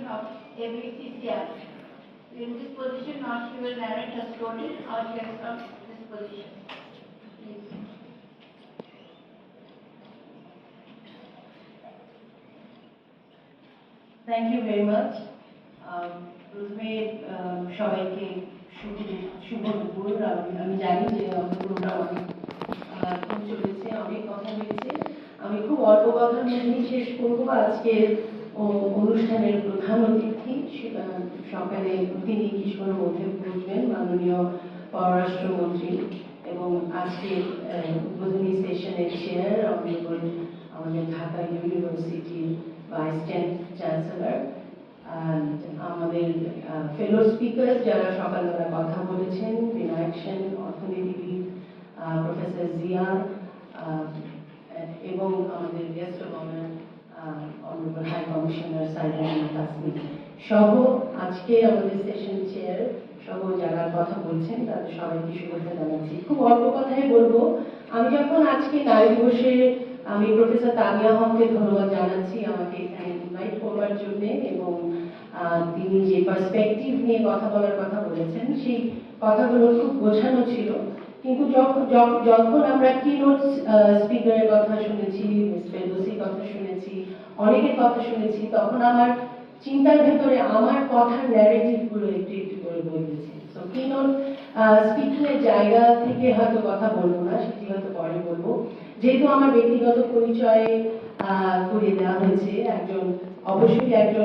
of ABCCR. In this position, now she will narrate her story how she has come to this position. Please. Thank you very much. প্রথমে সবাইকে শুভ দুপুর। আমি জানি যে আমাদের programme অনেক চলেছে, অনেক কথা হয়েছে। আমি খুব অল্প কথার মধ্যেই শেষ করবো। আজকের অনুষ্ঠানের প্রধান অতিথি সকালে তিনি কিছুক্ষণের মধ্যে পৌঁছবেন, মাননীয় পররাষ্ট্রমন্ত্রী, এবং আজকের উদ্বোধনী সেশনের চেয়ার আমাদের ঢাকা ইউনিভার্সিটির ভাইস চ্যান্সেলর, আমাদের ফেলো স্পিকার যারা সকালবেলা কথা বলেছেন, বিনায়ক সেন, অর্থনীতিবিদ প্রফেসর জিয়া, এবং আমাদের guest of honour honourable high commissioner Saidan Tasneem সহ আজকে আমাদের সেশন চেয়ার সহ যারা কথা বলছেন তাদের সবাইকে শুভেচ্ছা জানাচ্ছি। খুব অল্প কথাই বলবো। আমি যখন আজকে নারী দিবসে আমি প্রফেসর তানিয়া হককে ধন্যবাদ জানাচ্ছি আমাকে এখানে ইনভাইট করবার জন্য, এবং তিনি যে পার্সপেক্টিভ নিয়ে কথা বলার কথা বলেছেন সেই কথাগুলো খুব গোছানো ছিল। কিন্তু যখন আমরা কিনোট স্পিকারের কথা শুনেছি, মিস ফেরদৌসির কথা শুনেছি, অনেকের কথা শুনেছি, তখন আমার চিন্তার ভেতরে আমার কথার ন্যারেটিভ গুলো একটু একটু করে বলতেছে। তো কিনোট স্পিকিং এর জায়গা থেকে হয়তো কথা বলবো না, সেটি হয়তো পরে বলবো। যেহেতু আমার ব্যক্তিগত পরিচয় করিয়ে দেওয়া হয়েছে, অবশ্যই একজন